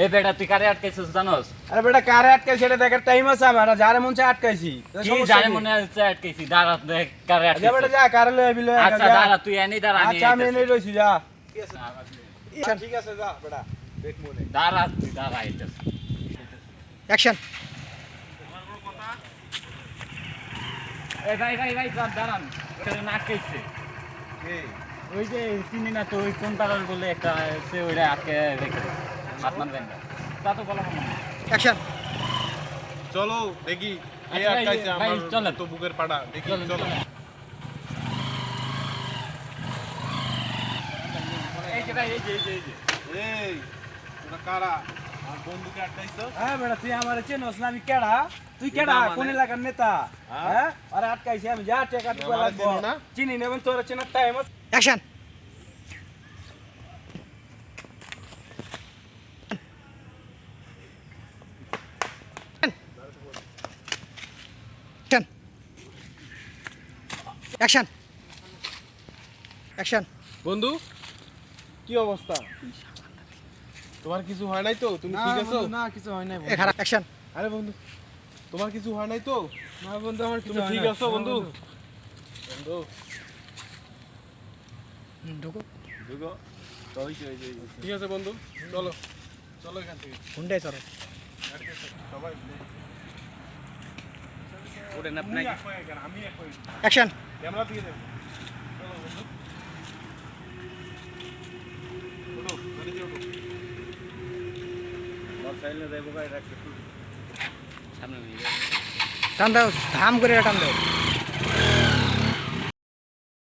এ বেটা তুই কারে আটকাইছিস জানোস? আরে বেটা কারে আটকাইছি এটা দেখার টাইম আছে আমার, যারে মন চায় আটকাইছি। কি জানে মনে হচ্ছে আটকাইছি, দাঁড়া দেখ কারে যা বেটা আটকাইছিস। যা, কারে লয়ে বিলে আচ্ছা দাঁড়া তুই এনে দাঁড়া, আমি আচ্ছা আমি এনে আইতাছি। রইছি, যা ঠিক আছে যা বেটা, দেখ মনে দাঁড়া তুই দাঁড়া আইতাছি। অ্যাকশন। এ ভাই ভাই ভাই দাঁড়ান, ওখানে না আটকাইছে। ওই যে চিনি না তো, ওই কোন পাড়ার বলে একটা সে ওইটা আটকে রেখে হাত মানবেন না, তা তো বলা হয় না। অ্যাকশন। চলো দেখি কে আচ্ছা ভাই, আটকাইছে ভাই, আমার চলেন। তো বুকের পাড়া দেখি চলেন, চলো চলেন। এই যে ভাই, এই যে এই যে এই যে এই তোরা কারা আর বন্ধুকে আটকাইছো? হ্যাঁ বেটা তুই আমারে চেনস না, আমি কেডা? তুই কেডা? না মানে? কোন এলাকার নেতা? হ্যাঁ আরে আটকাইছি আমি, যা টাকা দিবা আমারে লাগবো। চিনো না? চিনি নেবেন তোর চেনার টাইম আছে। অ্যাকশন। অ্যাকশন। অ্যাকশন। বন্ধু কি অবস্থা? তোমার কিছু হয় নাই তো? তুমি ঠিক আছো? না কিছু হয় নাই এ খারাপ। অ্যাকশন। আরে বন্ধু তোমার কিছু হয় নাই তো? না বন্ধু, আমার কিছু তুমি হয় ঠিক নাই। আছো বন্ধু? বন্ধু ঢুকো। দুগো তো হইছে ঠিক আছে বন্ধু, চলো চলো এখান থেকে হুন্ডাই চলো। সবাই ওঠেন আপনি। তুমি এক পায়ে কেন? আমি এক পায়ে অ্যাকশন। ক্যামেরা দিয়ে দেব। চলো বন্ধু ওঠো, গাড়ি দিয়ে ওঠো। সামনে নিয়ে টান দাও, ধাম করে টান দাও।